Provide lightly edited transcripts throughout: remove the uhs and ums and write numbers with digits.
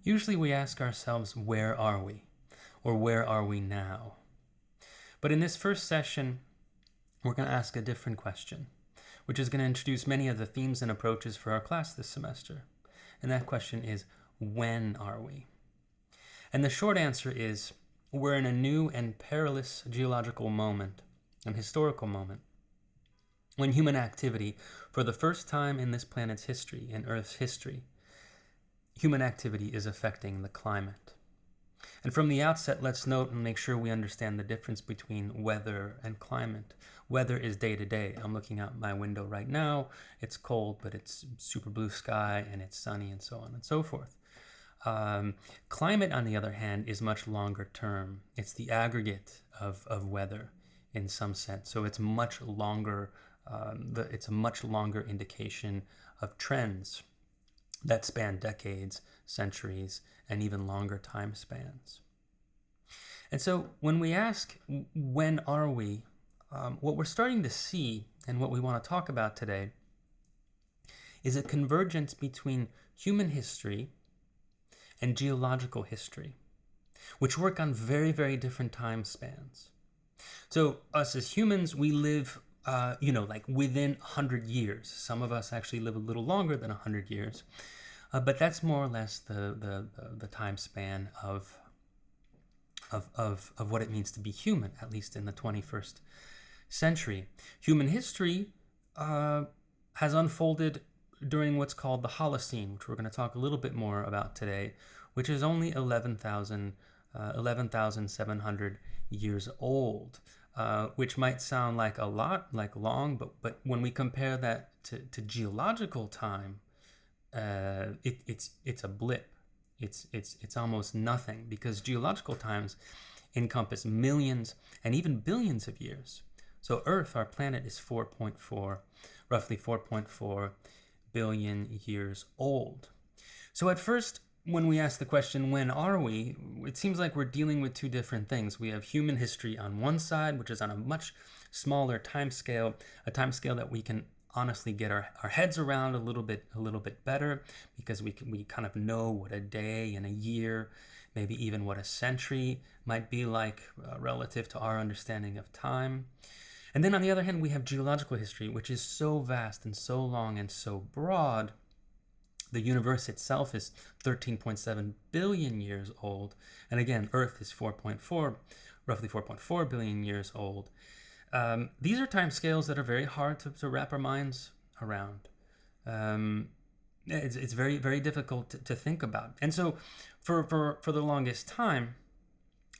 Usually we ask ourselves, where are we? Or where are we now? But in this first session, we're going to ask a different question, which is going to introduce many of the themes and approaches for our class this semester. And that question is, when are we? And the short answer is, we're in a new and perilous geological moment, an historical moment, when human activity, for the first time in this planet's history, in Earth's history, human activity is affecting the climate. And from the outset, let's note and make sure we understand the difference between weather and climate. Weather is day to day. I'm looking out my window right now. It's cold, but it's super blue sky and it's sunny and so on and so forth. Climate, on the other hand, is much longer term. It's the aggregate of weather in some sense. So it's much longer. It's a much longer indication of trends that span decades, centuries, and even longer time spans. And so when we ask, when are we, what we're starting to see, and what we want to talk about today, is a convergence between human history and geological history, which work on very, very different time spans. So us as humans, we live, like within 100 years. Some of us actually live a little longer than 100 years. But that's more or less the time span of what it means to be human, at least in the 21st century. Human history has unfolded during what's called the Holocene, which we're going to talk a little bit more about today, which is only 11,700 years old, which might sound like a lot, like long, but when we compare that to geological time, it's a blip. It's almost nothing, because geological times encompass millions and even billions of years. So Earth, our planet, is roughly 4.4 billion years old. So at first, when we ask the question, when are we, it seems like we're dealing with two different things. We have human history on one side, which is on a much smaller time scale, a time scale that we can honestly get our heads around a little bit better, because we kind of know what a day and a year, maybe even what a century might be like relative to our understanding of time. And then on the other hand, we have geological history, which is so vast and so long and so broad. The universe itself is 13.7 billion years old. And again, Earth is roughly 4.4 billion years old. These are time scales that are very hard to wrap our minds around. It's very, very difficult to think about. And so for the longest time,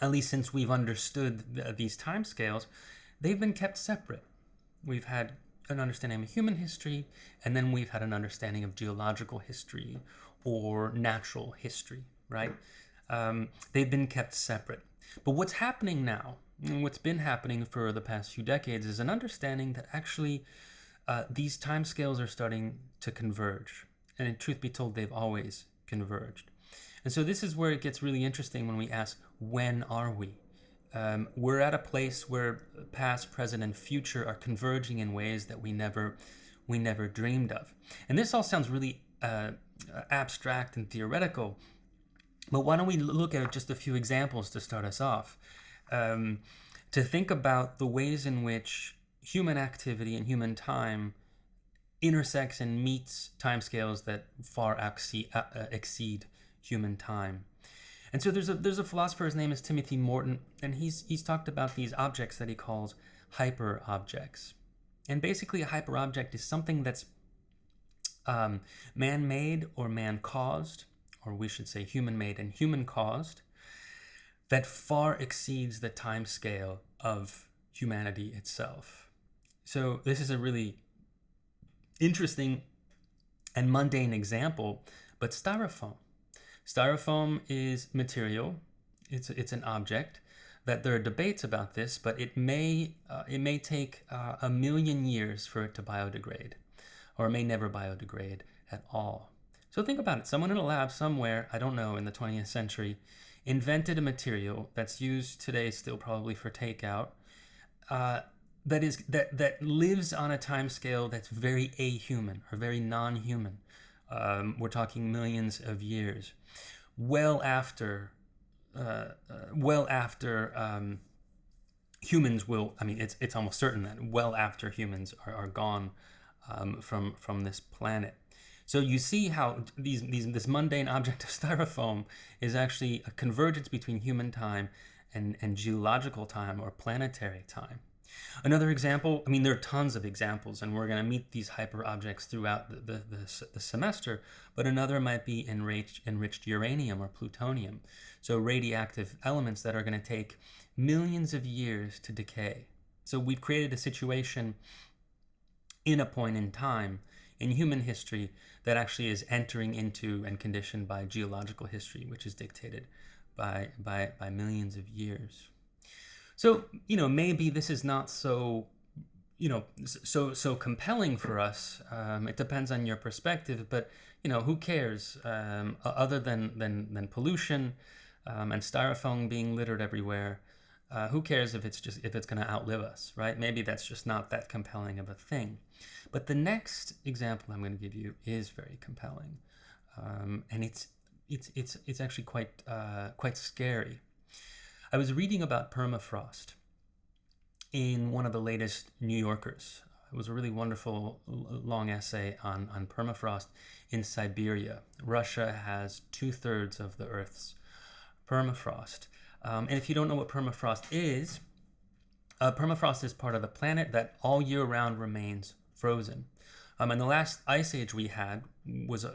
at least since we've understood these time scales, they've been kept separate. We've had an understanding of human history, and then we've had an understanding of geological history or natural history, right? They've been kept separate. But what's happening now, and what's been happening for the past few decades, is an understanding that actually these timescales are starting to converge. And in truth be told, they've always converged. And so this is where it gets really interesting when we ask, when are we? We're at a place where past, present, and future are converging in ways that we never dreamed of. And this all sounds really abstract and theoretical, but why don't we look at just a few examples to start us off, to think about the ways in which human activity and human time intersects and meets timescales that far exceed human time. And so there's a philosopher, his name is Timothy Morton, and he's talked about these objects that he calls hyper objects. And basically a hyper object is something that's man-made or man-caused, or we should say human-made and human-caused, that far exceeds the time scale of humanity itself. So this is a really interesting and mundane example, but styrofoam. Styrofoam is material. It's an object that there are debates about this, but it may take 1 million years for it to biodegrade, or it may never biodegrade at all. So think about it. Someone in a lab somewhere, I don't know, in the 20th century, invented a material that's used today still probably for takeout, that lives on a time scale that's very ahuman or very non-human. We're talking millions of years. well after well after humans will. I mean, it's almost certain that well after humans are gone from this planet. So you see how this mundane object of styrofoam is actually a convergence between human time and geological time or planetary time. Another example, I mean, there are tons of examples, and we're going to meet these hyper objects throughout the semester, but another might be enriched uranium or plutonium. So radioactive elements that are going to take millions of years to decay. So we've created a situation in a point in time in human history that actually is entering into and conditioned by geological history, which is dictated by millions of years. So, maybe this is not so, so compelling for us. It depends on your perspective, but, who cares? Other than pollution and styrofoam being littered everywhere, who cares if it's going to outlive us, right? Maybe that's just not that compelling of a thing. But the next example I'm going to give you is very compelling, and it's actually quite scary. I was reading about permafrost in one of the latest New Yorkers. It was a really wonderful long essay on permafrost in Siberia. Russia has 2/3 of the Earth's permafrost. And if you don't know what permafrost is part of the planet that all year round remains frozen. And the last ice age we had was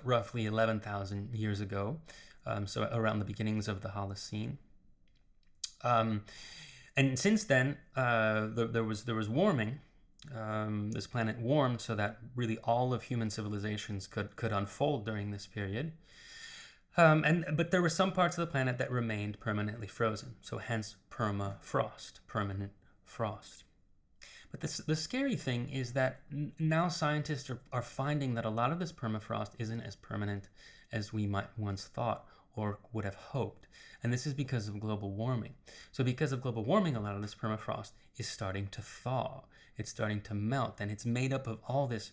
roughly 11,000 years ago, so around the beginnings of the Holocene. And since then, there was warming. This planet warmed so that really all of human civilizations could unfold during this period. But there were some parts of the planet that remained permanently frozen, so hence permafrost, permanent frost. But the scary thing is that now scientists are finding that a lot of this permafrost isn't as permanent as we might once thought or would have hoped. And this is because of global warming. So because of global warming, a lot of this permafrost is starting to thaw. It's starting to melt, and it's made up of all this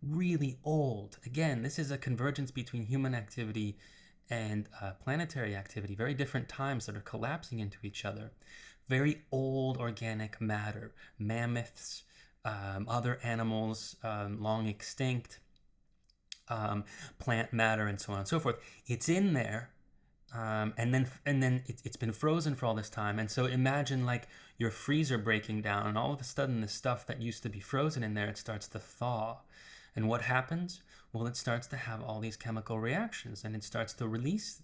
really old. Again, this is a convergence between human activity and planetary activity, very different times that are collapsing into each other. Very old organic matter, mammoths, other animals long extinct, plant matter, and so on and so forth. It's in there, and then it's been frozen for all this time. And so imagine like your freezer breaking down, and all of a sudden the stuff that used to be frozen in there, it starts to thaw. And what happens? Well, it starts to have all these chemical reactions, and it starts to release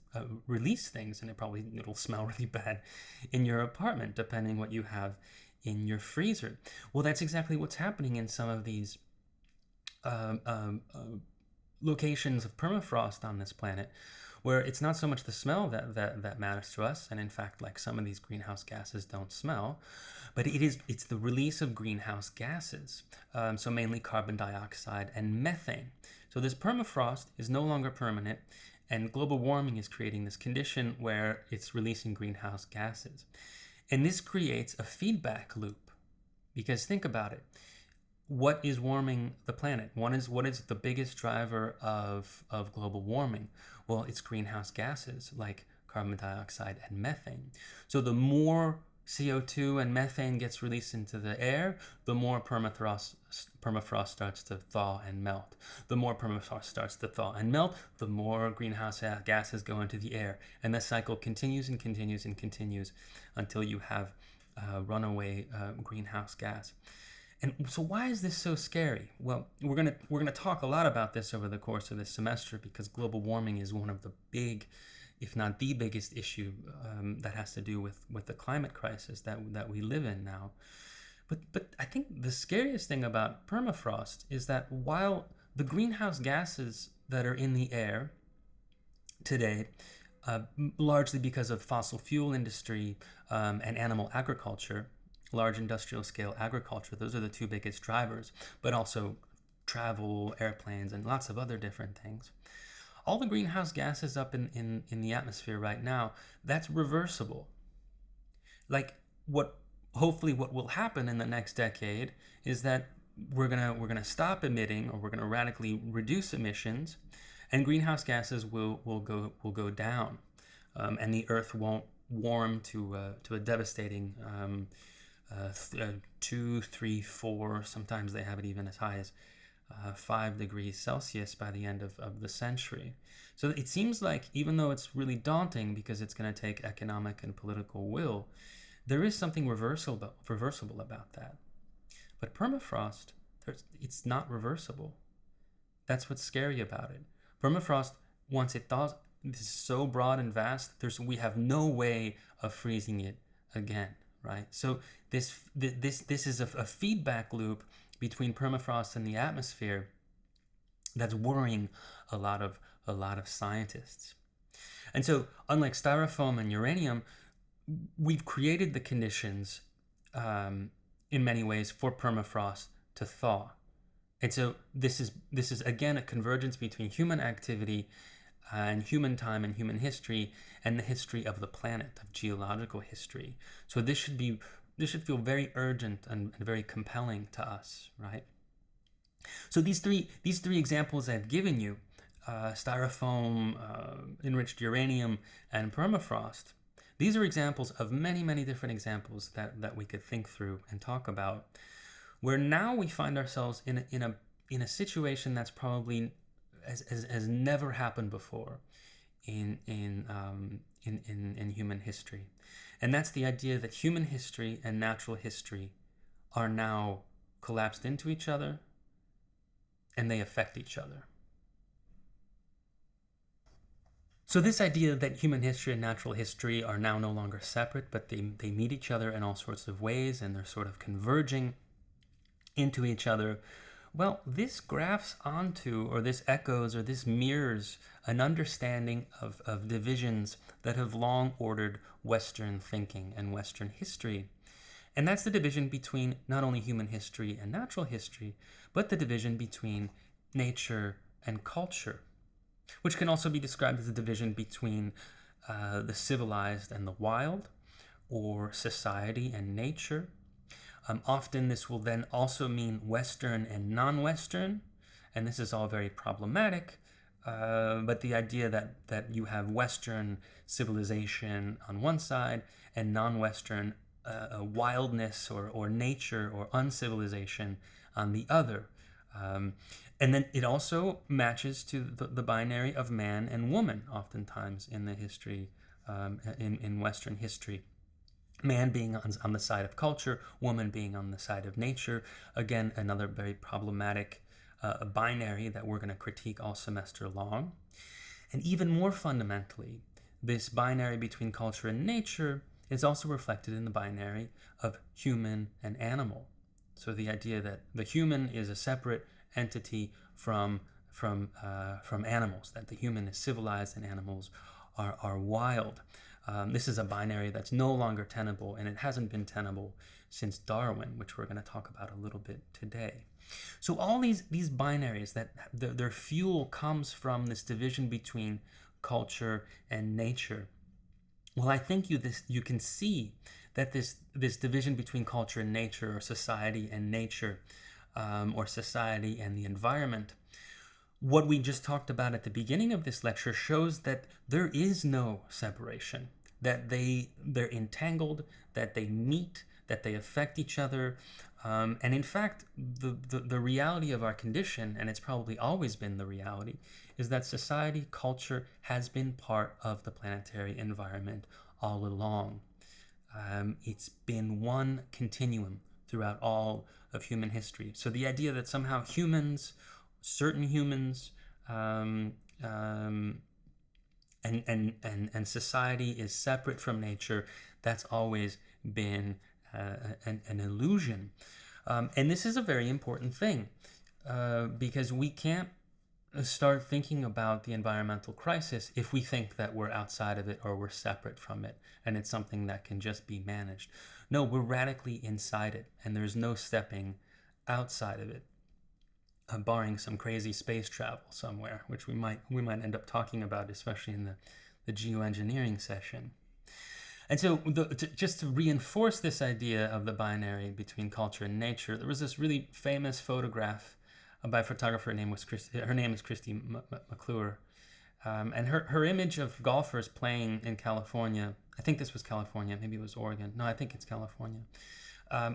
things, and it'll smell really bad in your apartment, depending what you have in your freezer. Well, that's exactly what's happening in some of these locations of permafrost on this planet, where it's not so much the smell that matters to us, and in fact, like some of these greenhouse gases don't smell, but it's the release of greenhouse gases, so mainly carbon dioxide and methane. So this permafrost is no longer permanent, and global warming is creating this condition where it's releasing greenhouse gases. And this creates a feedback loop, because think about it. What is warming the planet? What is the biggest driver of global warming? Well, it's greenhouse gases like carbon dioxide and methane. So the more CO2 and methane gets released into the air, the more permafrost starts to thaw and melt. The more permafrost starts to thaw and melt, the more greenhouse gases go into the air. And the cycle continues and continues and continues until you have runaway greenhouse gas. And so why is this so scary? Well, we're gonna talk a lot about this over the course of this semester, because global warming is one of the big, if not the biggest issue that has to do with the climate crisis that we live in now. But I think the scariest thing about permafrost is that while the greenhouse gases that are in the air today, largely because of fossil fuel industry and animal agriculture, large industrial scale agriculture, those are the two biggest drivers, but also travel, airplanes, and lots of other different things. All the greenhouse gases up in the atmosphere right now, that's reversible. Like hopefully what will happen in the next decade is that we're gonna stop emitting, or we're gonna radically reduce emissions, and greenhouse gases will go down, and the Earth won't warm to a devastating 2, 3, 4. Sometimes they have it even as high as 5 degrees Celsius by the end of the century. So it seems like, even though it's really daunting because it's going to take economic and political will, there is something reversible about that. But permafrost, it's not reversible. That's what's scary about it. Permafrost, once it thaws, this is so broad and vast, we have no way of freezing it again, right? So this is a feedback loop between permafrost and the atmosphere that's worrying a lot of scientists. And so, unlike styrofoam and uranium, we've created the conditions in many ways for permafrost to thaw. And so this is again a convergence between human activity and human time and human history and the history of the planet, of geological history. So this should feel very urgent and very compelling to us, right? So these three examples I've given you, styrofoam, enriched uranium, and permafrost, these are examples of many different examples that we could think through and talk about, where now we find ourselves in a situation that's probably has never happened before in human history. And that's the idea that human history and natural history are now collapsed into each other, and they affect each other. So this idea that human history and natural history are now no longer separate, but they meet each other in all sorts of ways, and they're sort of converging into each other. Well, this grafts onto, or this echoes, or this mirrors an understanding of divisions that have long ordered Western thinking and Western history. And that's the division between not only human history and natural history, but the division between nature and culture, which can also be described as a division between the civilized and the wild, or society and nature. Often this will then also mean Western and non-Western, and this is all very problematic, but the idea that you have Western civilization on one side and non-Western wildness or nature or uncivilization on the other. And then it also matches to the binary of man and woman, oftentimes in the history, in Western history. Man being on the side of culture, woman being on the side of nature. Again, another very problematic binary that we're going to critique all semester long. And even more fundamentally, this binary between culture and nature is also reflected in the binary of human and animal. So the idea that the human is a separate entity from animals, that the human is civilized and animals are wild. This is a binary that's no longer tenable, and it hasn't been tenable since Darwin, which we're going to talk about a little bit today. So all these binaries, that their fuel comes from this division between culture and nature. Well, I think you can see that this division between culture and nature, or society and nature, or society and the environment, what we just talked about at the beginning of this lecture shows that there is no separation, that they're entangled, that they meet, that they affect each other. And in fact, the reality of our condition, and it's probably always been the reality, is that society, culture, has been part of the planetary environment all along. It's been one continuum throughout all of human history. So the idea that somehow certain humans, and society is separate from nature, that's always been an illusion. And this is a very important thing, because we can't start thinking about the environmental crisis if we think that we're outside of it or we're separate from it and it's something that can just be managed. No, we're radically inside it, and there's no stepping outside of it, barring some crazy space travel somewhere, which we might end up talking about, especially in the geoengineering session. And so just to reinforce this idea of the binary between culture and nature, there was this really famous photograph by a photographer. Her name is Christy McClure. And her image of golfers playing in California, I think this was California, maybe it was Oregon. No, I think it's California.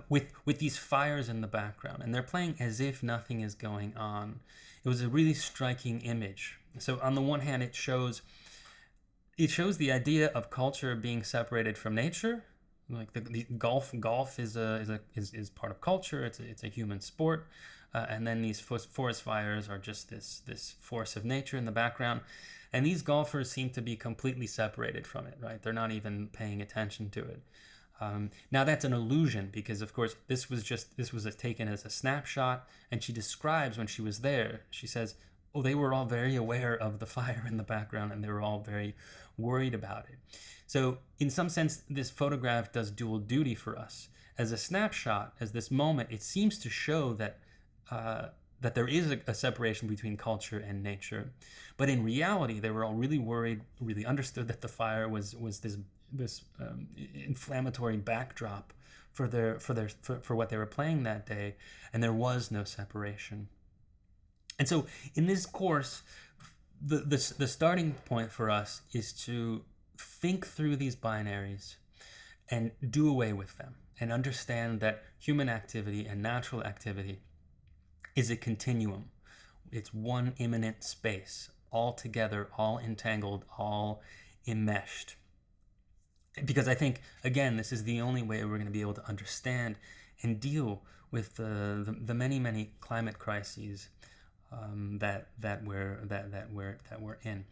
With these fires in the background, and they're playing as if nothing is going on. It was a really striking image. So on the one hand, it shows the idea of culture being separated from nature. Like the golf is part of culture. It's a human sport, and then these forest fires are just this force of nature in the background, and these golfers seem to be completely separated from it. Right? They're not even paying attention to it. Now that's an illusion, because of course this was taken as a snapshot, and she describes when she was there. She says, "Oh, they were all very aware of the fire in the background, and they were all very worried about it." So in some sense, this photograph does dual duty for us. As a snapshot, as this moment, it seems to show that there is a separation between culture and nature, but in reality, they were all really worried, really understood that the fire was this inflammatory backdrop for what they were playing that day, and there was no separation. And so in this course, the starting point for us is to think through these binaries and do away with them, and understand that human activity and natural activity is a continuum. It's one immanent space, all together, all entangled, all enmeshed. Because I think, again, this is the only way we're going to be able to understand and deal with the many climate crises that we're in.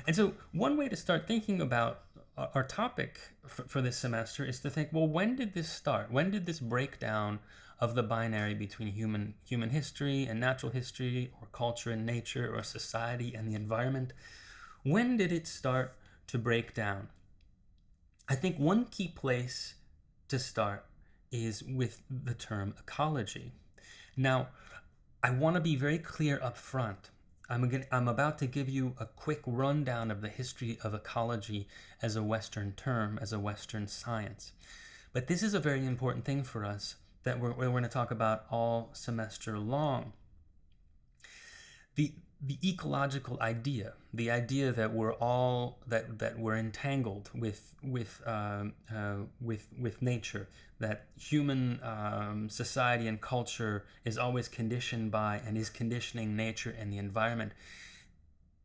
And so one way to start thinking about our topic for this semester is to think, well, when did this start? When did this breakdown of the binary between human history and natural history, or culture and nature, or society and the environment, when did it start to break down? I think one key place to start is with the term ecology. Now, I want to be very clear up front. I'm about to give you a quick rundown of the history of ecology as a Western term, as a Western science. But this is a very important thing for us that we're going to talk about all semester long. The ecological idea, the idea that we're all that we're entangled with nature, that human society and culture is always conditioned by and is conditioning nature and the environment,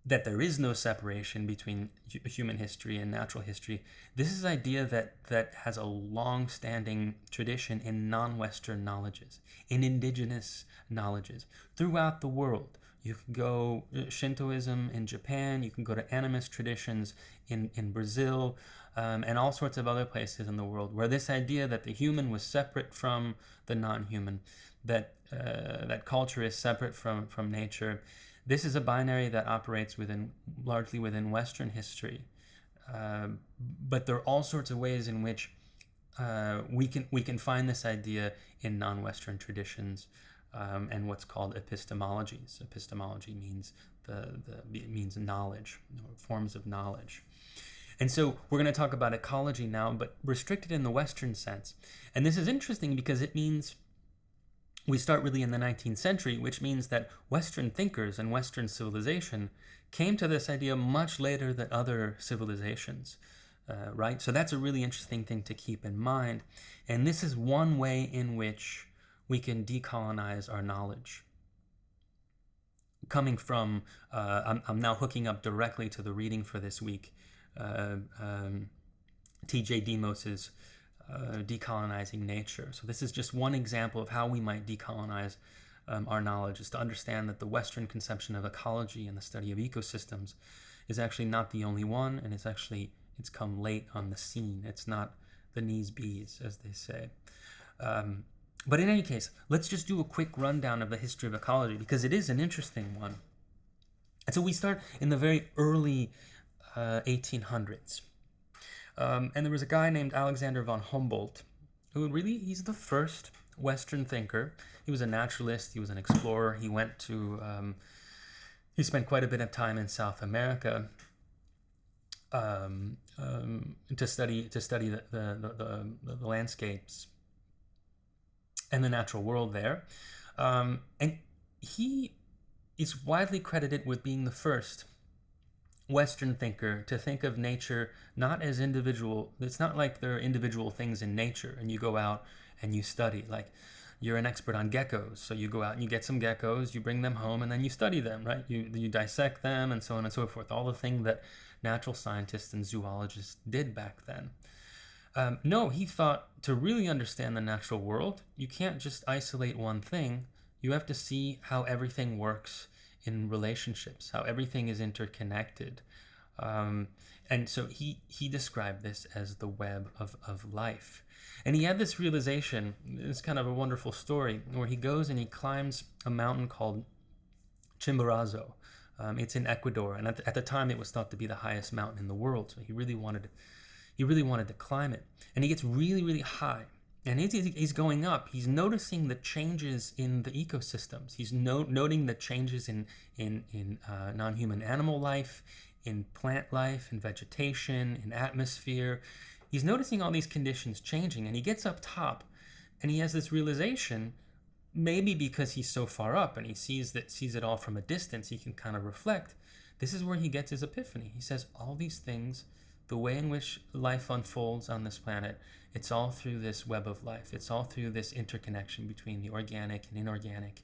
that there is no separation between human history and natural history. This is an idea that has a long-standing tradition in non-Western knowledges, in indigenous knowledges throughout the world. You can go Shintoism in Japan, you can go to animist traditions in Brazil, and all sorts of other places in the world, where this idea that the human was separate from the non-human, that culture is separate from nature. This is a binary that operates largely within Western history. But there are all sorts of ways in which we can find this idea in non-Western traditions. And what's called epistemologies. Epistemology means means knowledge, forms of knowledge. And so we're going to talk about ecology now, but restricted in the Western sense. And this is interesting because it means we start really in the 19th century, which means that Western thinkers and Western civilization came to this idea much later than other civilizations, right? So that's a really interesting thing to keep in mind. And this is one way in which we can decolonize our knowledge. Coming from, I'm now hooking up directly to the reading for this week, T.J. Demos's Decolonizing Nature. So this is just one example of how we might decolonize our knowledge, is to understand that the Western conception of ecology and the study of ecosystems is actually not the only one, and it's come late on the scene. It's not the knees bees, as they say. But in any case, let's just do a quick rundown of the history of ecology, because it is an interesting one. And so we start in the very early 1800s. And there was a guy named Alexander von Humboldt, he's the first Western thinker. He was a naturalist, he was an explorer. He spent quite a bit of time in South America to study the landscapes and the natural world there. And he is widely credited with being the first Western thinker to think of nature not as individual. It's not like there are individual things in nature and you go out and you study. Like, you're an expert on geckos, so you go out and you get some geckos, you bring them home, and then you study them, right? You dissect them and so on and so forth. All the things that natural scientists and zoologists did back then. No, he thought to really understand the natural world, you can't just isolate one thing. You have to see how everything works in relationships, how everything is interconnected. And so he described this as the web of life. And he had this realization, it's kind of a wonderful story, where he goes and he climbs a mountain called Chimborazo. It's in Ecuador, and at the time it was thought to be the highest mountain in the world. So he really wanted to climb it. And he gets really, really high. And he's going up. He's noticing the changes in the ecosystems. He's noting the changes in non-human animal life, in plant life, in vegetation, in atmosphere. He's noticing all these conditions changing, and he gets up top, and he has this realization, maybe because he's so far up and he sees it all from a distance, he can kind of reflect. This is where he gets his epiphany. He says, all these things, the way in which life unfolds on this planet, it's all through this web of life. It's all through this interconnection between the organic and inorganic,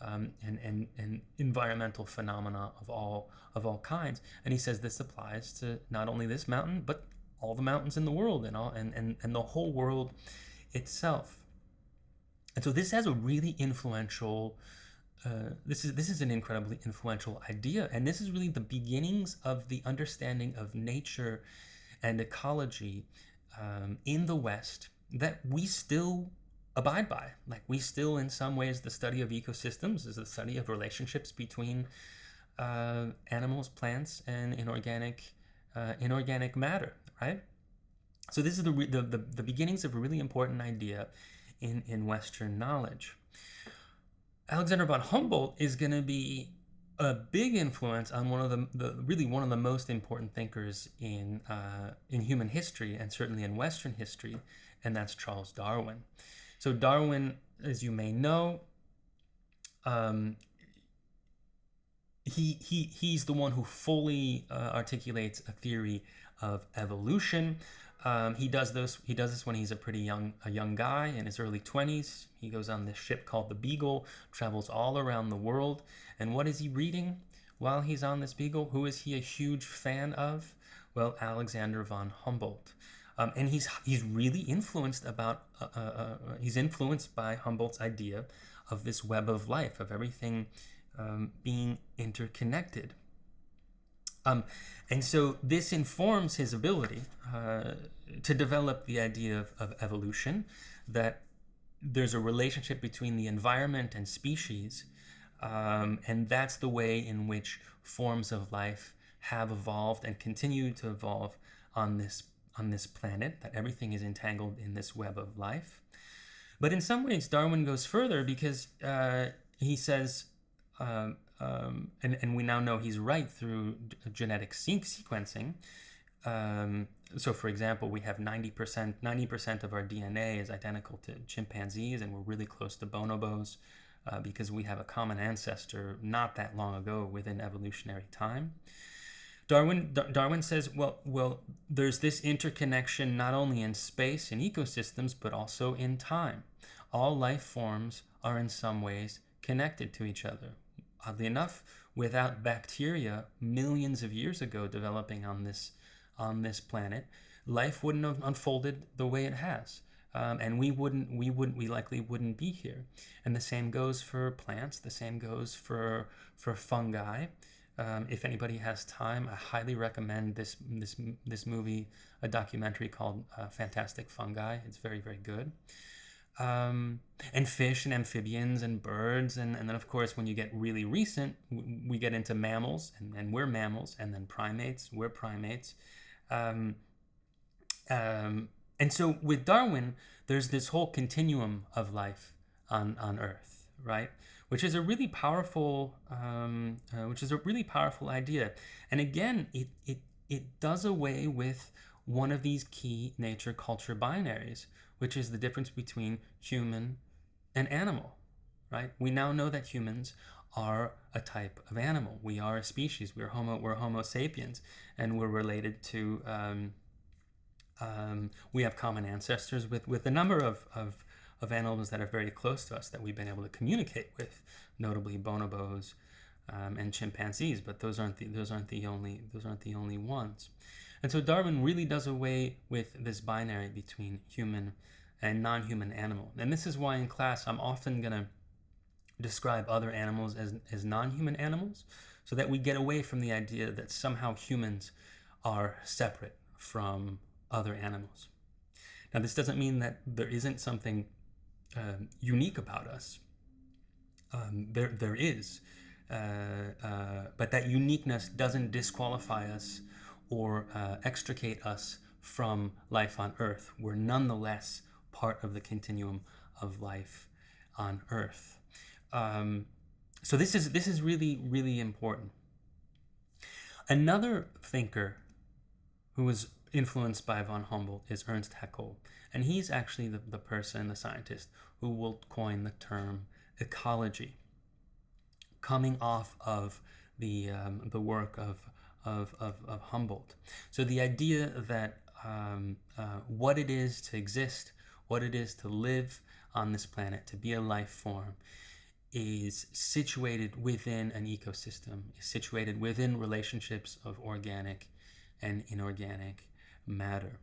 and environmental phenomena of all kinds. And he says this applies to not only this mountain, but all the mountains in the world and the whole world itself. And so this has a really influential. This is an incredibly influential idea, and this is really the beginnings of the understanding of nature and ecology in the West that we still abide by. Like, we still, in some ways, the study of ecosystems is the study of relationships between animals, plants, and inorganic matter, right? So this is the beginnings of a really important idea in Western knowledge. Alexander von Humboldt is going to be a big influence on one of the most important thinkers in human history, and certainly in Western history, and that's Charles Darwin. So Darwin, as you may know, he's the one who fully articulates a theory of evolution. He does this when he's a young guy in his early 20s. He goes on this ship called the Beagle, travels all around the world. And what is he reading while he's on this Beagle? Who is he a huge fan of? Well, Alexander von Humboldt. And he's really influenced he's influenced by Humboldt's idea of this web of life, of everything being interconnected. And so this informs his ability to develop the idea of evolution, that there's a relationship between the environment and species, and that's the way in which forms of life have evolved and continue to evolve on this planet, that everything is entangled in this web of life. But in some ways, Darwin goes further, because he says, and we now know he's right through genetic sequencing. So, for example, we have 90% of our DNA is identical to chimpanzees, and we're really close to bonobos because we have a common ancestor not that long ago within evolutionary time. Darwin says, well, there's this interconnection not only in space and ecosystems, but also in time. All life forms are in some ways connected to each other. Oddly enough, without bacteria millions of years ago developing on this planet, life wouldn't have unfolded the way it has, and we likely wouldn't be here. And the same goes for plants. The same goes for fungi. If anybody has time, I highly recommend this movie, a documentary called Fantastic Fungi. It's very, very good. And fish and amphibians and birds, and then of course when you get really recent, we get into mammals, and we're mammals, and then primates, we're primates. And so with Darwin, there's this whole continuum of life on Earth, right? Which is a really powerful idea. And again, it does away with one of these key nature-culture binaries, which is the difference between human and animal, right? We now know that humans are a type of animal. We are a species. We're Homo sapiens, and we're related to. We have common ancestors with a number of animals that are very close to us that we've been able to communicate with, notably bonobos and chimpanzees. But those aren't the only ones. And so Darwin really does away with this binary between human and non-human animal. And this is why in class I'm often going to describe other animals as non-human animals, so that we get away from the idea that somehow humans are separate from other animals. Now, this doesn't mean that there isn't something unique about us. There is, but that uniqueness doesn't disqualify us or extricate us from life on Earth. We're nonetheless part of the continuum of life on Earth. So this is really, really important. Another thinker who was influenced by von Humboldt is Ernst Haeckel, and he's actually the person, the scientist, who will coin the term ecology, coming off of the work of Humboldt. So the idea that what it is to exist, what it is to live on this planet, to be a life form, is situated within an ecosystem, is situated within relationships of organic and inorganic matter.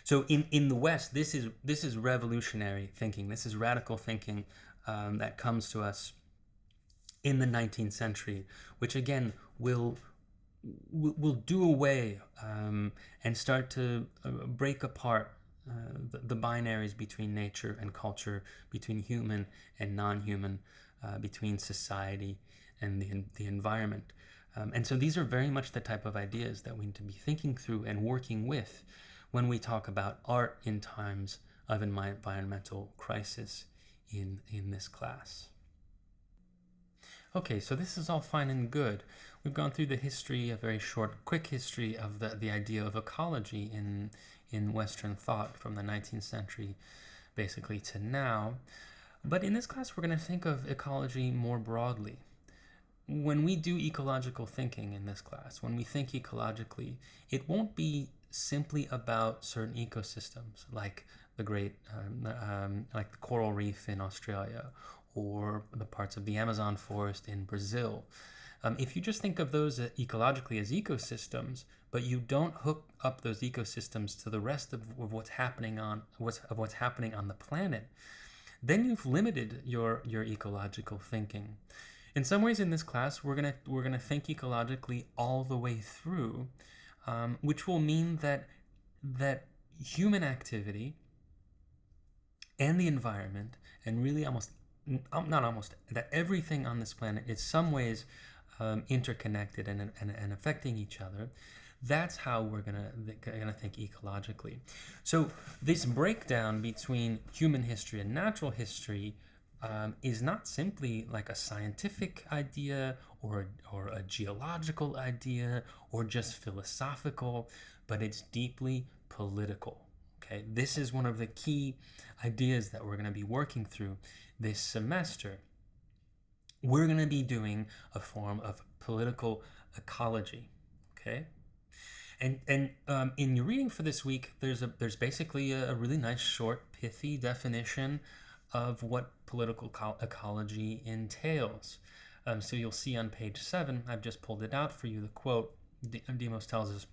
So in the West, this is revolutionary thinking. This is radical thinking that comes to us in the 19th century, which again will do away and start to break apart the binaries between nature and culture, between human and non-human, between society and the environment. And so these are very much the type of ideas that we need to be thinking through and working with when we talk about art in times of environmental crisis in this class. Okay, so this is all fine and good. We've gone through the history, a very short, quick history of the idea of ecology in Western thought from the 19th century basically to now. But in this class, we're going to think of ecology more broadly. When we do ecological thinking in this class, when we think ecologically, it won't be simply about certain ecosystems like the like the coral reef in Australia or the parts of the Amazon forest in Brazil. If you just think of those ecologically as ecosystems, but you don't hook up those ecosystems to the rest of what's happening on the planet, then you've limited your ecological thinking. In some ways, in this class, we're gonna think ecologically all the way through, which will mean that human activity and the environment, and really that everything on this planet is some ways interconnected and affecting each other. That's how we're gonna think ecologically. So this breakdown between human history and natural history is not simply like a scientific idea or a geological idea or just philosophical, but it's deeply political. Okay, this is one of the key ideas that we're going to be working through this semester. We're going to be doing a form of political ecology. Okay. And in your reading for this week, there's basically a really nice, short, pithy definition of what political ecology entails. So you'll see on page 7, I've just pulled it out for you, the quote. Demos tells us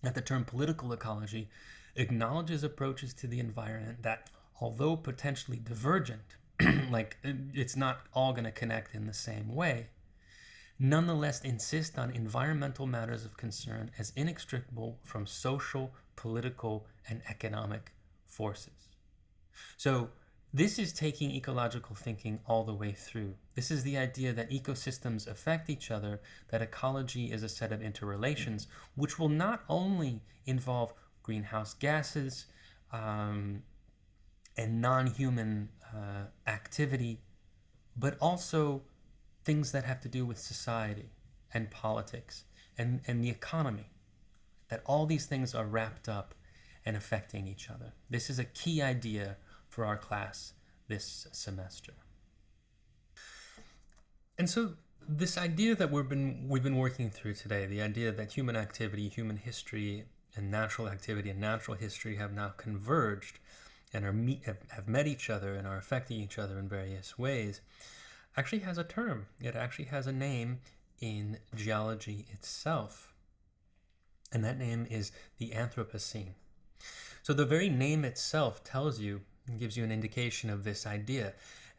that the term political ecology acknowledges approaches to the environment that, although potentially divergent, like it's not all going to connect in the same way, nonetheless insist on environmental matters of concern as inextricable from social, political, and economic forces. So this is taking ecological thinking all the way through. This is the idea that ecosystems affect each other, that ecology is a set of interrelations, which will not only involve greenhouse gases and non-human activity, but also things that have to do with society and politics and the economy, that all these things are wrapped up and affecting each other. This is a key idea for our class this semester. And so this idea that we've been working through today, the idea that human activity, human history, and natural activity and natural history have now converged and have met each other and are affecting each other in various ways, actually has a term. It actually has a name in geology itself. And that name is the Anthropocene. So the very name itself tells you and gives you an indication of this idea.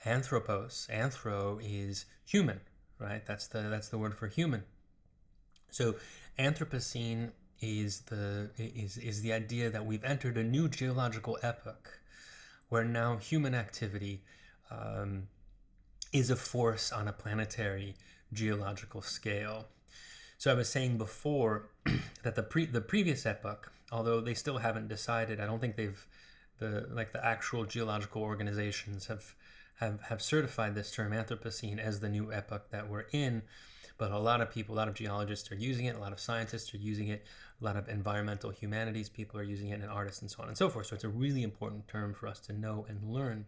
Anthropos, anthro is human, right? That's the word for human. So Anthropocene is the idea that we've entered a new geological epoch where now human activity is a force on a planetary geological scale. So I was saying before that the previous epoch, although they still haven't decided, I don't think the actual geological organizations have certified this term Anthropocene as the new epoch that we're in. But a lot of people, a lot of geologists are using it, a lot of scientists are using it, a lot of environmental humanities people are using it, and artists and so on and so forth. So it's a really important term for us to know and learn.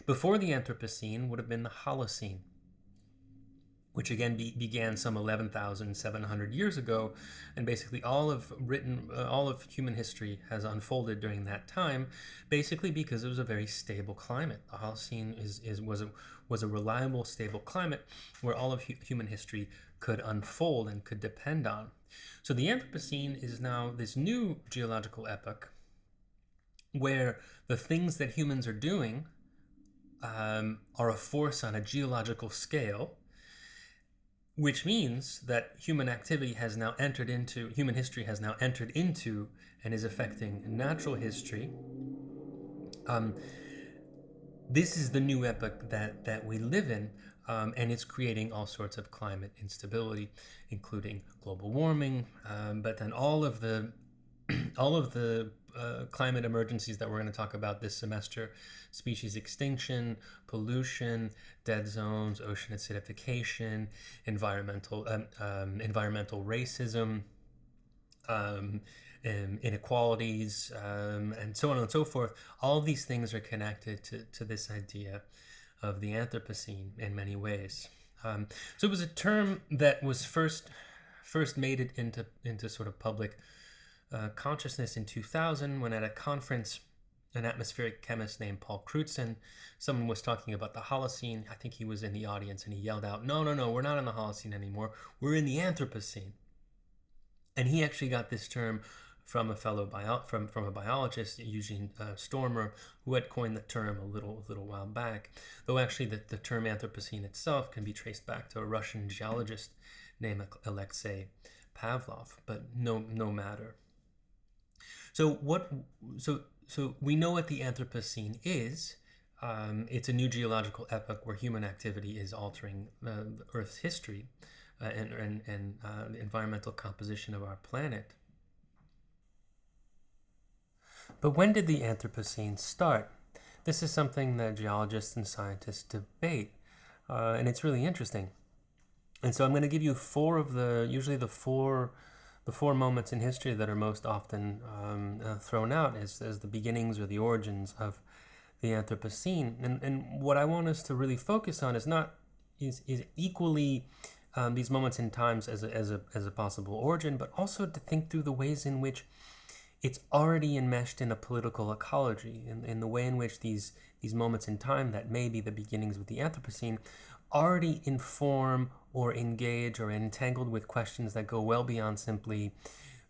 Before the Anthropocene would have been the Holocene, which again began some 11,700 years ago, and basically all of human history has unfolded during that time, basically because it was a very stable climate. The Holocene was a reliable, stable climate where all of human history could unfold and could depend on. So the Anthropocene is now this new geological epoch where the things that humans are doing are a force on a geological scale, which means that human history has now entered into and is affecting natural history. This is the new epoch that we live in, and it's creating all sorts of climate instability, including global warming, but then all of the climate emergencies that we're going to talk about this semester: species extinction, pollution, dead zones, ocean acidification, environmental racism, inequalities, and so on and so forth. All of these things are connected to this idea of the Anthropocene in many ways. So it was a term that was first made it into sort of public consciousness in 2000, when at a conference, an atmospheric chemist named Paul Crutzen, someone was talking about the Holocene. I think he was in the audience, and he yelled out, "No, we're not in the Holocene anymore. We're in the Anthropocene." And he actually got this term from a biologist, Eugene Stormer, who had coined the term a little while back. Though actually the term Anthropocene itself can be traced back to a Russian geologist named Alexei Pavlov, but no matter. So we know what the Anthropocene is. It's a new geological epoch where human activity is altering the Earth's history and the environmental composition of our planet. But when did the Anthropocene start? This is something that geologists and scientists debate, and it's really interesting. And so I'm going to give you the four moments in history that are most often thrown out as the beginnings or the origins of the Anthropocene. And what I want us to really focus on is equally these moments in times as a possible origin, but also to think through the ways in which it's already enmeshed in a political ecology, in the way in which these moments in time that may be the beginnings of the Anthropocene already inform or engage or entangled with questions that go well beyond simply,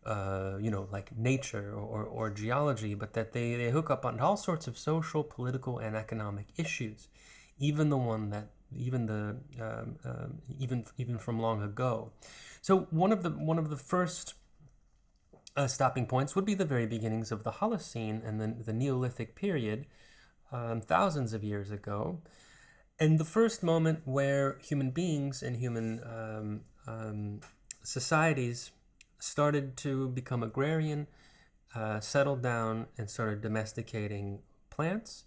like nature or geology, but that they hook up on all sorts of social, political, and economic issues, even from long ago. So one of the first stopping points would be the very beginnings of the Holocene and then the Neolithic period, thousands of years ago. And the first moment where human beings and human societies started to become agrarian, settled down, and started domesticating plants,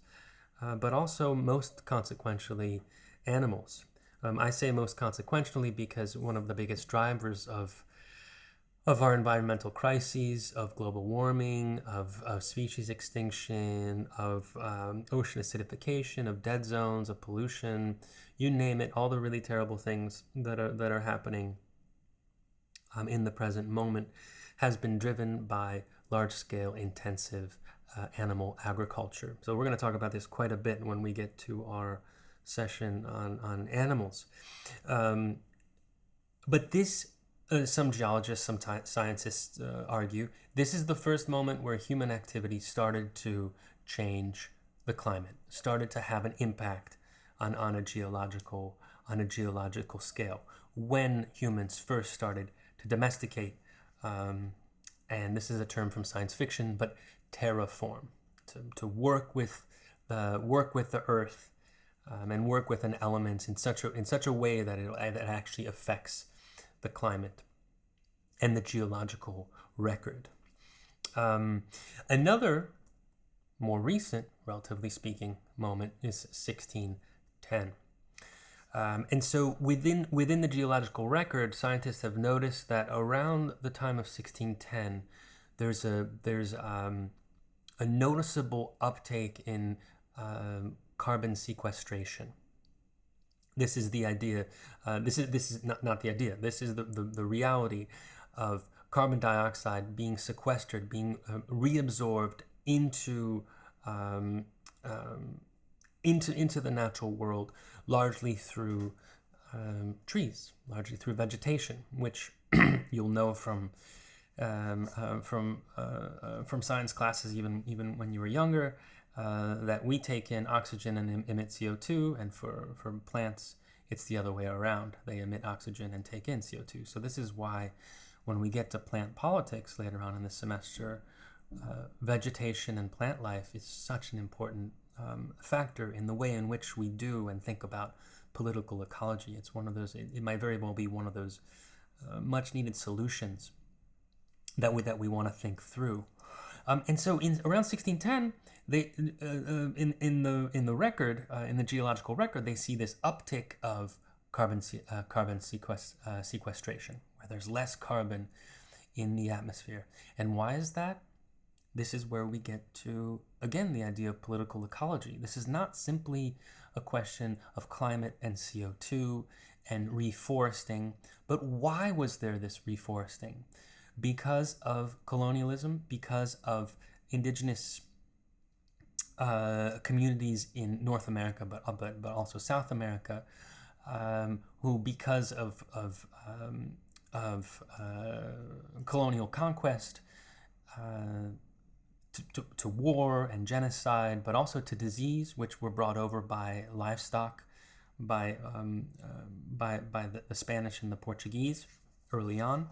but also most consequentially animals. I say most consequentially because one of the biggest drivers of of our environmental crises, of global warming, of species extinction, of ocean acidification, of dead zones, of pollution, you name it, all the really terrible things that are happening in the present moment has been driven by large-scale intensive animal agriculture. So we're going to talk about this quite a bit when we get to our session on animals. But this, some geologists, some scientists argue, this is the first moment where human activity started to change the climate, started to have an impact on a geological scale, when humans first started to domesticate, and this is a term from science fiction, but terraform, to work with the earth, and work with an element in such a way that it actually affects the climate and the geological record. Another more recent, relatively speaking, moment is 1610. And so within the geological record, scientists have noticed that around the time of 1610, there's a noticeable uptake in carbon sequestration. This is the idea. This is not the idea. This is the reality of carbon dioxide being sequestered, being reabsorbed into the natural world, largely through trees, largely through vegetation, which you'll know from science classes, even when you were younger, that we take in oxygen and emit CO2, and for plants, it's the other way around. They emit oxygen and take in CO2. So this is why when we get to plant politics later on in the semester, vegetation and plant life is such an important factor in the way in which we do and think about political ecology. It's one of those, it might very well be one of those much needed solutions that we want to think through. And so around 1610, they in the record, in the geological record, they see this uptick of carbon sequestration, where there's less carbon in the atmosphere. And why is that? This is where we get to, again, the idea of political ecology. This is not simply a question of climate and CO2 and reforesting, but why was there this reforesting? Because of colonialism, because of indigenous communities in North America, but also South America, who, because of colonial conquest, to war and genocide, but also to disease, which were brought over by livestock, by the Spanish and the Portuguese early on.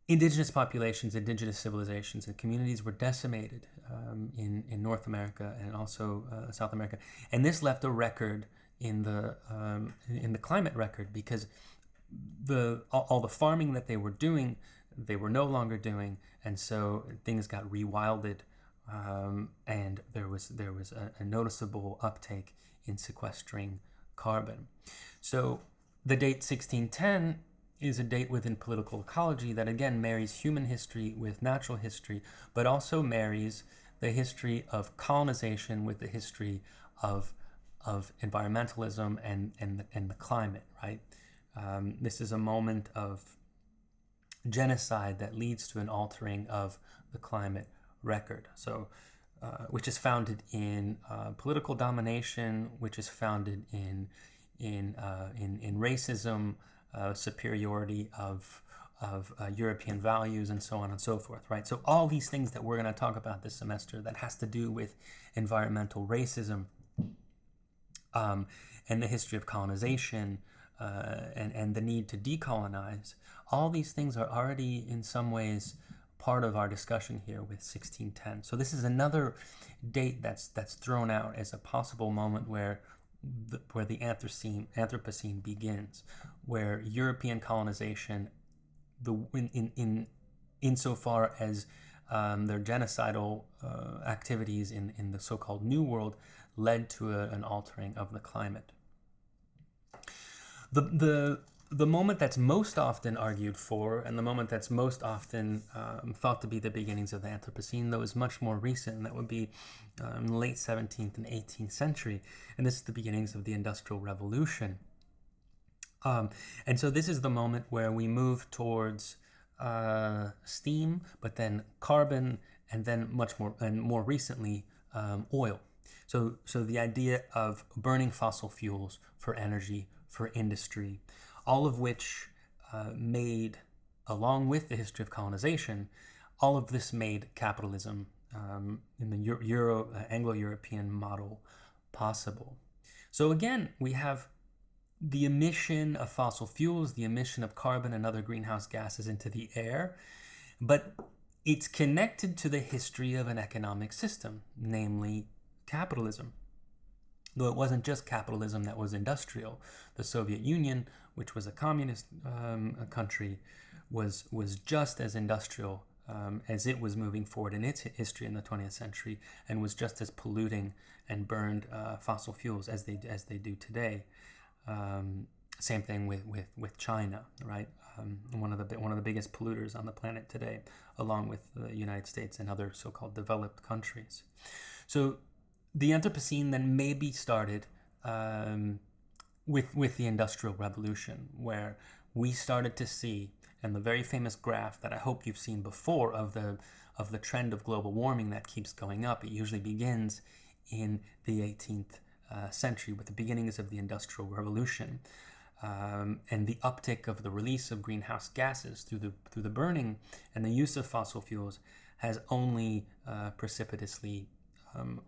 Indigenous populations, indigenous civilizations, and communities were decimated in North America and also South America, and this left a record in the climate record, because all the farming that they were doing, they were no longer doing, and so things got rewilded, and there was a noticeable uptake in sequestering carbon. So the date 1610 is a date within political ecology that again marries human history with natural history, but also marries the history of colonization with the history of environmentalism and the climate, right? This is a moment of genocide that leads to an altering of the climate record. So, which is founded in political domination, which is founded in racism, superiority of European values, and so on and so forth, right? So all these things that we're going to talk about this semester that has to do with environmental racism, and the history of colonization, and the need to decolonize, all these things are already in some ways part of our discussion here with 1610. So this is another date that's thrown out as a possible moment where the Anthropocene begins, where European colonization, insofar as their genocidal activities in the so-called New World, led to an altering of the climate. The the moment that's most often argued for, and the moment that's most often thought to be the beginnings of the Anthropocene, though, is much more recent, and that would be in the late 17th and 18th century, and this is the beginnings of the Industrial Revolution. And so this is the moment where we move towards steam, but then carbon, and then much more, and more recently, oil. So the idea of burning fossil fuels for energy, for industry, all of which made, along with the history of colonization, all of this made capitalism in the Anglo-European model possible. So again, we have the emission of fossil fuels, the emission of carbon and other greenhouse gases into the air, but it's connected to the history of an economic system, namely capitalism. Though it wasn't just capitalism that was industrial. The Soviet Union, which was a communist country, was just as industrial as it was moving forward in its history in the 20th century, and was just as polluting and burned fossil fuels as they do today. Same thing with China, right? One of the biggest polluters on the planet today, along with the United States and other so-called developed countries. So the Anthropocene then maybe started with the Industrial Revolution, where we started to see, and the very famous graph that I hope you've seen before of the trend of global warming that keeps going up. It usually begins in the 18th century with the beginnings of the Industrial Revolution, and the uptick of the release of greenhouse gases through the burning and the use of fossil fuels has only precipitously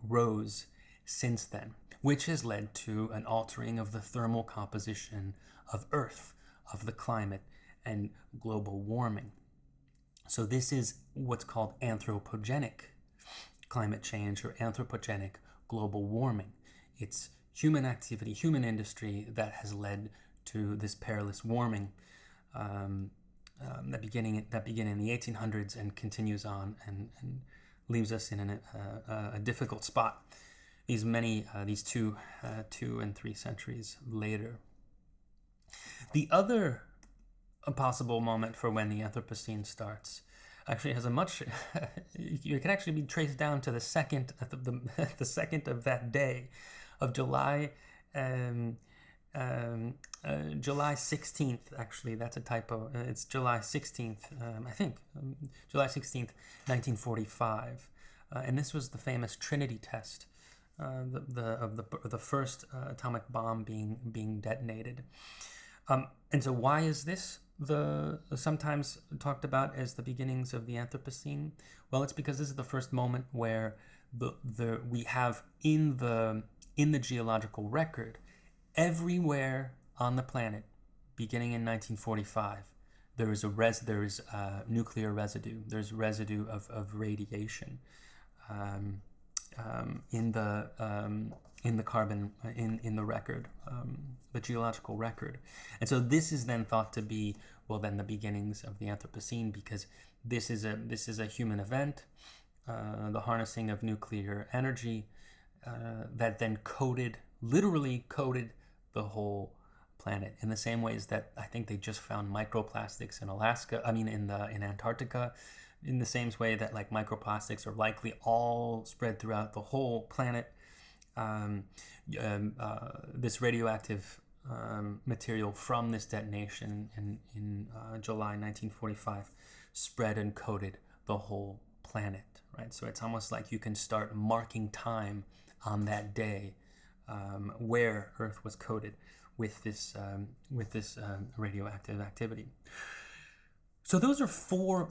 rose since then, which has led to an altering of the thermal composition of Earth, of the climate, and global warming. So this is what's called anthropogenic climate change or anthropogenic global warming. It's human activity, human industry that has led to this perilous warming that began in the 1800s and continues on and leaves us in a difficult spot these 2 and 3 centuries later. The other possible moment for when the Anthropocene starts actually has a much it can actually be traced down to the second of that day of July July 16th. Actually, that's a typo. It's July 16th, I think, July 16th, 1945, and this was the famous Trinity test, the first atomic bomb being detonated. And so, why is this sometimes talked about as the beginnings of the Anthropocene? Well, it's because this is the first moment where we have in the geological record, everywhere on the planet, beginning in 1945, there is nuclear residue. There's residue of radiation in the carbon in the record, the geological record. And so this is then thought to be the beginnings of the Anthropocene, because this is a human event, the harnessing of nuclear energy that then literally coated the whole planet, in the same ways that I think they just found microplastics in in Antarctica, in the same way that like microplastics are likely all spread throughout the whole planet. This radioactive material from this detonation in July 1945 spread and coated the whole planet, right? So it's almost like you can start marking time on that day where Earth was coated with this radioactive activity. So those are 4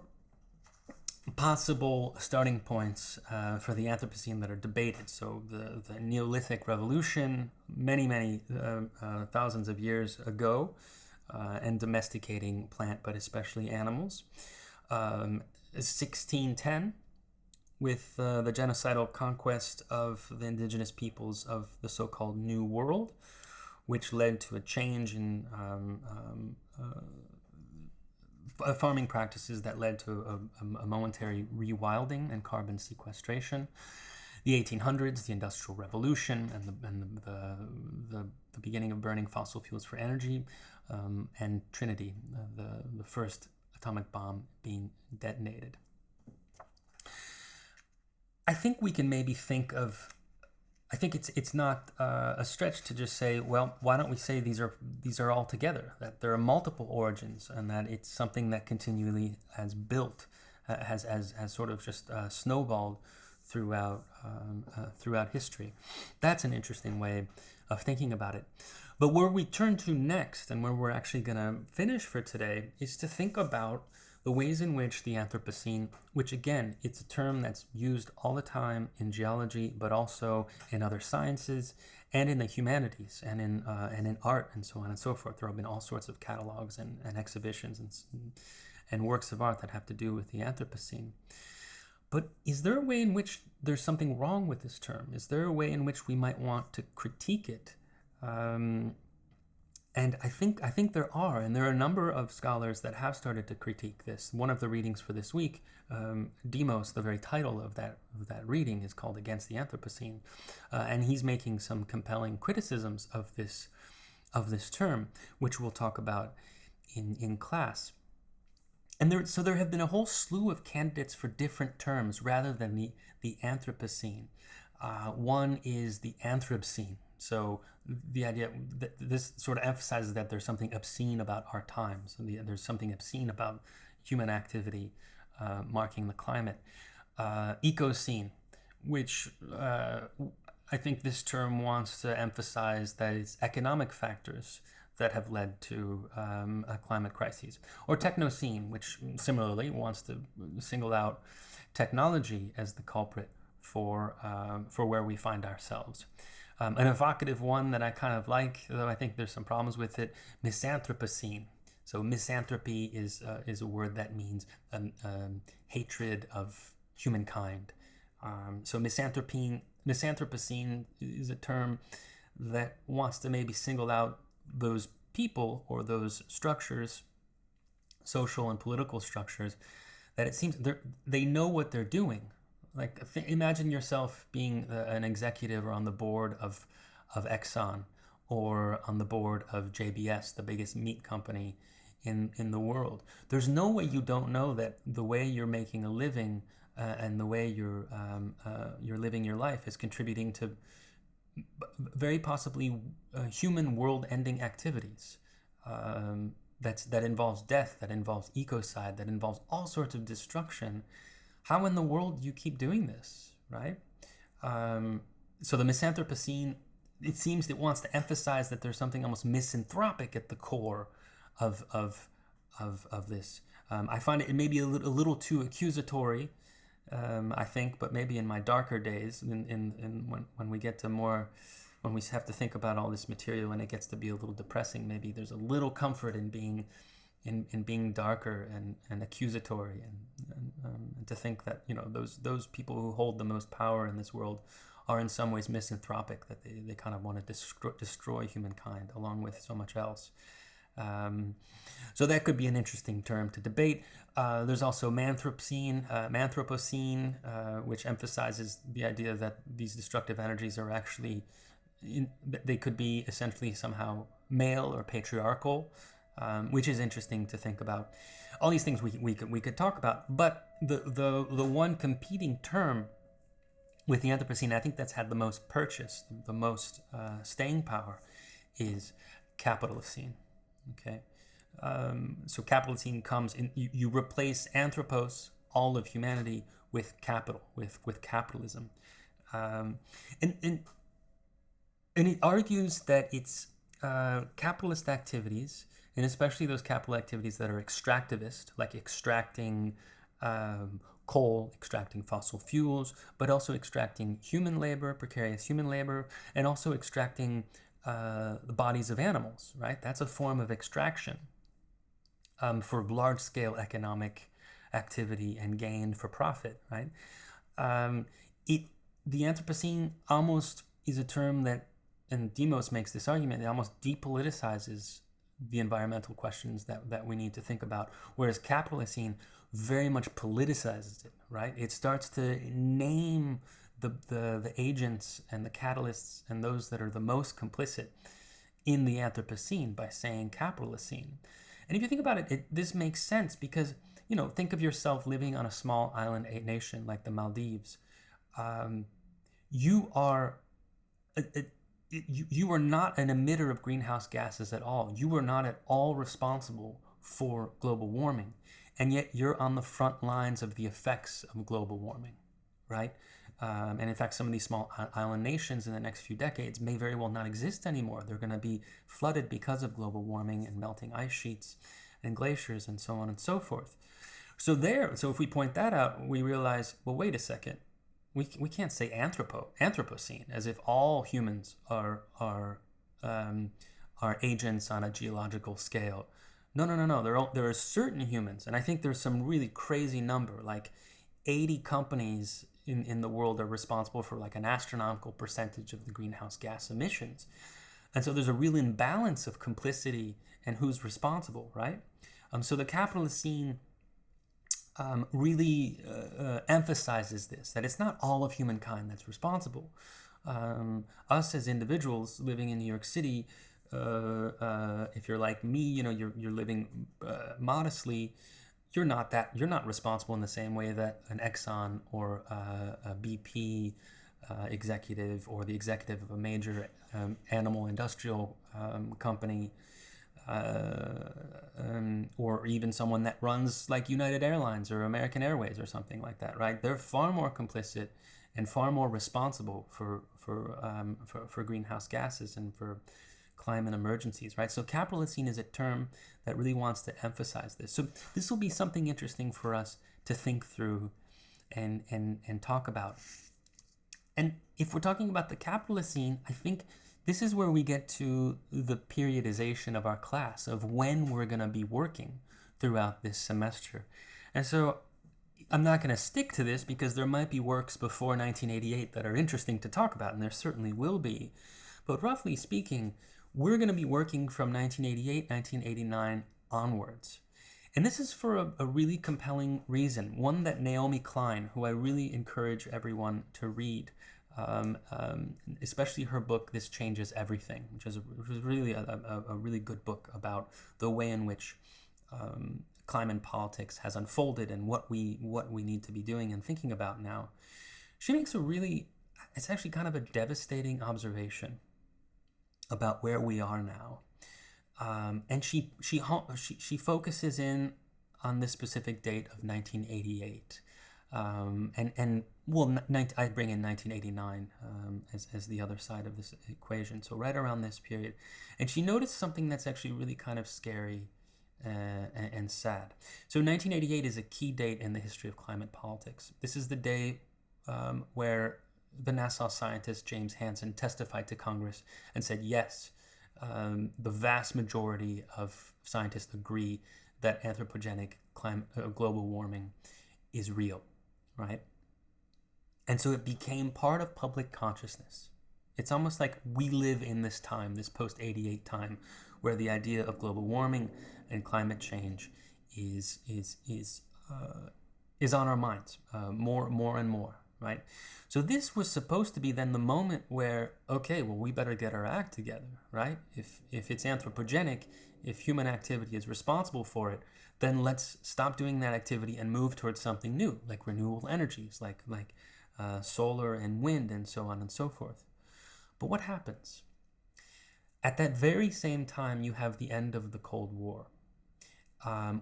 possible starting points for the Anthropocene that are debated. So the Neolithic Revolution, many thousands of years ago, and domesticating plant, but especially animals. 1610, with the genocidal conquest of the indigenous peoples of the so-called New World, which led to a change in farming practices that led to a momentary rewilding and carbon sequestration. The 1800s, the Industrial Revolution, and the beginning of burning fossil fuels for energy and Trinity, the first atomic bomb being detonated. I think we can maybe think of. I think it's not a stretch to just say, well, why don't we say these are all together? That there are multiple origins, and that it's something that continually has built, has sort of just snowballed throughout history. That's an interesting way of thinking about it. But where we turn to next, and where we're actually going to finish for today, is to think about the ways in which the Anthropocene, which again, it's a term that's used all the time in geology, but also in other sciences and in the humanities and in art and so on and so forth. There have been all sorts of catalogs and exhibitions and works of art that have to do with the Anthropocene. But is there a way in which there's something wrong with this term? Is there a way in which we might want to critique it? And I think there are, and there are a number of scholars that have started to critique this. One of the readings for this week, Demos, the very title of that reading is called "Against the Anthropocene," and he's making some compelling criticisms of this term, which we'll talk about in class. And there have been a whole slew of candidates for different terms rather than the Anthropocene. One is the Anthropocene. So the idea that this sort of emphasizes that there's something obscene about our times. There's something obscene about human activity marking the climate. Ecocene, which I think this term wants to emphasize that it's economic factors that have led to a climate crisis. Or Technocene, which similarly wants to single out technology as the culprit for where we find ourselves. An evocative one that I kind of like, though I think there's some problems with it, Misanthropocene. So misanthropy is a word that means hatred of humankind. So Misanthropocene is a term that wants to maybe single out those people or those structures, social and political structures, that it seems they know what they're doing. Like, imagine yourself being an executive or on the board of Exxon or on the board of JBS, the biggest meat company in the world. There's no way you don't know that the way you're making a living and the way you're living your life is contributing to very possibly human world-ending activities. That involves death, that involves ecocide, that involves all sorts of destruction. How in the world do you keep doing this, right? So the Misanthropocene, it seems it wants to emphasize that there's something almost misanthropic at the core of this. I find it maybe a little too accusatory, I think, but maybe in my darker days, when we get to more, when we have to think about all this material and it gets to be a little depressing, maybe there's a little comfort in being darker and accusatory, and to think that those people who hold the most power in this world are in some ways misanthropic, that they kind of want to destroy humankind along with so much else. So that could be an interesting term to debate. There's also Manthropocene, which emphasizes the idea that these destructive energies are actually, they could be essentially somehow male or patriarchal, which is interesting to think about. All these things we could talk about, but the one competing term with the Anthropocene, I think that's had the most purchase, the most staying power, is Capitalocene. Okay, so Capitalocene comes in. You replace anthropos, all of humanity, with capital, with capitalism, and it argues that it's capitalist activities, and especially those capital activities that are extractivist, like extracting coal, extracting fossil fuels, but also extracting human labor, precarious human labor, and also extracting the bodies of animals, right? That's a form of extraction for large-scale economic activity and gain for profit, right? The Anthropocene almost is a term that, and Demos makes this argument, it almost depoliticizes the environmental questions that we need to think about, whereas Capitalocene very much politicizes it, right? It starts to name the agents and the catalysts and those that are the most complicit in the Anthropocene by saying Capitalocene. And if you think about it, this makes sense because, think of yourself living on a small island nation like the Maldives. You are you are not an emitter of greenhouse gases at all. You are not at all responsible for global warming. And yet you're on the front lines of the effects of global warming, right? And in fact, some of these small island nations in the next few decades may very well not exist anymore. They're going to be flooded because of global warming and melting ice sheets and glaciers and so on and so forth. So if we point that out, we realize, well, wait a second. We can't say Anthropocene as if all humans are agents on a geological scale. No. There are certain humans, and I think there's some really crazy number, like 80 companies in the world are responsible for like an astronomical percentage of the greenhouse gas emissions. And so there's a real imbalance of complicity and who's responsible, right? So the Capitalocene really emphasizes this, that it's not all of humankind that's responsible. Us as individuals living in New York City, if you're like me, you're living modestly, you're not responsible in the same way that an Exxon or a BP executive or the executive of a major animal industrial company, or even someone that runs like United Airlines or American Airways or something like that, right? They're far more complicit and far more responsible for greenhouse gases and for climate emergencies, right? So Capitalocene is a term that really wants to emphasize this. So this will be something interesting for us to think through and talk about. And if we're talking about the Capitalocene, I think this is where we get to the periodization of our class, of when we're going to be working throughout this semester. And so I'm not going to stick to this because there might be works before 1988 that are interesting to talk about, and there certainly will be. But roughly speaking, we're going to be working from 1988, 1989 onwards. And this is for a really compelling reason, one that Naomi Klein, who I really encourage everyone to read, especially her book, This Changes Everything, which is really a really good book about the way in which climate politics has unfolded and what we need to be doing and thinking about now. She makes it's actually kind of a devastating observation about where we are now, and she focuses in on this specific date of 1988, I bring in 1989 as the other side of this equation. So right around this period, and she noticed something that's actually really kind of scary and sad. So 1988 is a key date in the history of climate politics. This is the day where the NASA scientist James Hansen testified to Congress and said, yes, the vast majority of scientists agree that anthropogenic global warming is real, right? And so it became part of public consciousness. It's almost like we live in this time, this post-88 time, where the idea of global warming and climate change is on our minds more and more. Right? So this was supposed to be then the moment where, okay, well, we better get our act together, right? If it's anthropogenic, if human activity is responsible for it, then let's stop doing that activity and move towards something new, like renewable energies, like solar and wind and so on and so forth. But what happens? At that very same time, you have the end of the Cold War,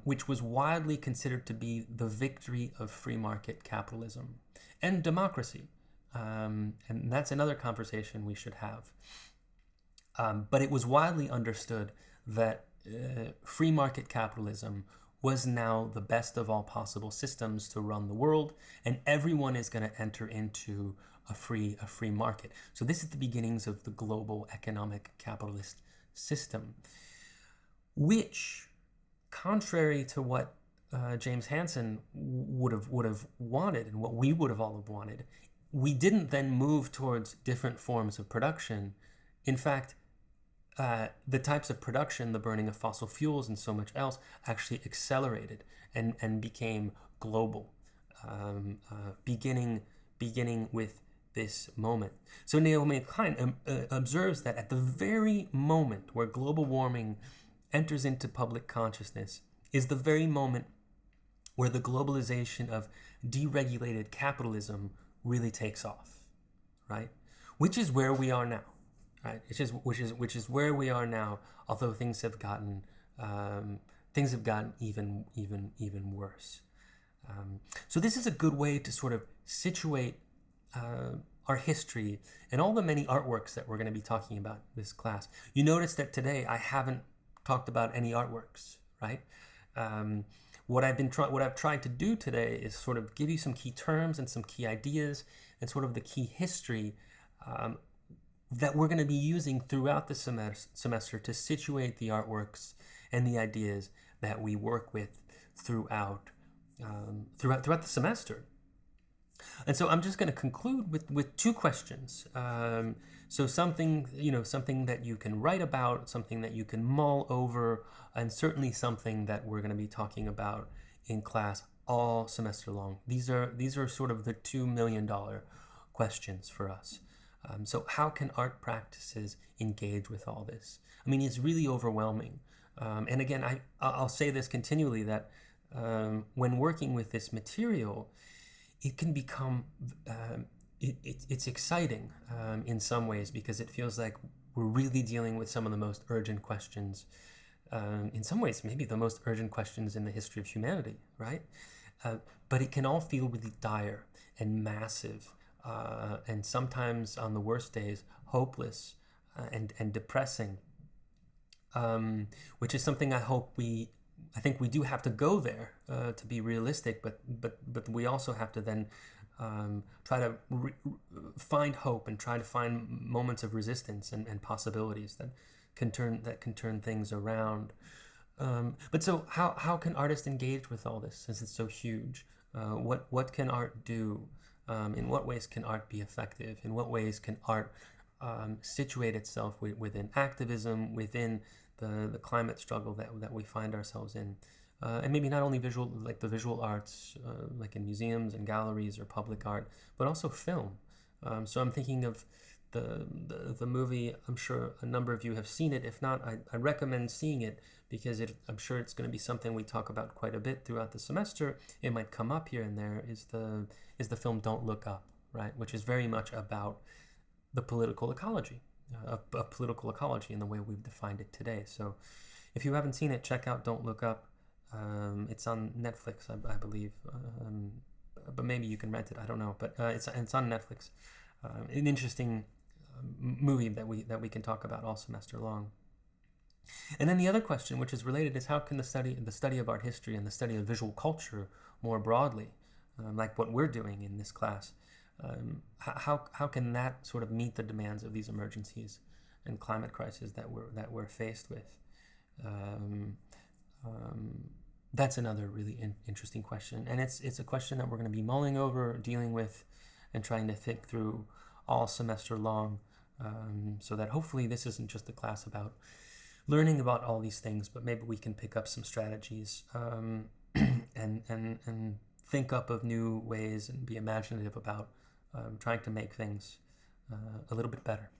which was widely considered to be the victory of free market capitalism and democracy. And that's another conversation we should have. But it was widely understood that free market capitalism was now the best of all possible systems to run the world, and everyone is going to enter into a free market. So this is the beginnings of the global economic capitalist system, which, contrary to what James Hansen would have wanted and what we would have all have wanted, we didn't then move towards different forms of production. In fact, the types of production, the burning of fossil fuels and so much else, actually accelerated and became global, beginning with this moment. So Naomi Klein observes that at the very moment where global warming enters into public consciousness is the very moment where the globalization of deregulated capitalism really takes off, right? Which is where we are now, right? Which is where we are now. Although things have gotten even worse. So this is a good way to sort of situate our history and all the many artworks that we're going to be talking about this class. You notice that today I haven't talked about any artworks, right? What I've tried to do today is sort of give you some key terms and some key ideas and sort of the key history that we're going to be using throughout the semester to situate the artworks and the ideas that we work with throughout the semester. And so I'm just going to conclude with two questions. So something that you can write about, something that you can mull over, and certainly something that we're going to be talking about in class all semester long. These are sort of the $2 million questions for us. So how can art practices engage with all this? I mean, it's really overwhelming. And again, I'll say this continually, that when working with this material, it can become, it's exciting in some ways, because it feels like we're really dealing with some of the most urgent questions, in some ways maybe the most urgent questions in the history of humanity, right? But it can all feel really dire and massive, and sometimes on the worst days, hopeless and depressing, which is something I think we do have to go there to be realistic, but we also have to then try to find hope and try to find moments of resistance and possibilities that can turn things around. But so how can artists engage with all this, since it's so huge? What can art do? In what ways can art be effective? In what ways can art situate itself within activism, within the climate struggle that we find ourselves in? And maybe not only the visual arts, like in museums and galleries or public art, but also film. So I'm thinking of the movie. I'm sure a number of you have seen it. If not, I recommend seeing it, because I'm sure it's going to be something we talk about quite a bit throughout the semester. It might come up here and there. Is the film Don't Look Up, right? Which is very much about the political ecology, of political ecology in the way we've defined it today. So if you haven't seen it, check out Don't Look Up. It's on Netflix, I believe, but maybe you can rent it. I don't know, but it's on Netflix. An interesting movie that we can talk about all semester long. And then the other question, which is related, is how can the study of art history and the study of visual culture more broadly, like what we're doing in this class, how can that sort of meet the demands of these emergencies and climate crises that we're faced with? That's another really interesting question, and it's a question that we're going to be mulling over, dealing with, and trying to think through all semester long, so that hopefully this isn't just a class about learning about all these things, but maybe we can pick up some strategies, and think up of new ways and be imaginative about trying to make things a little bit better.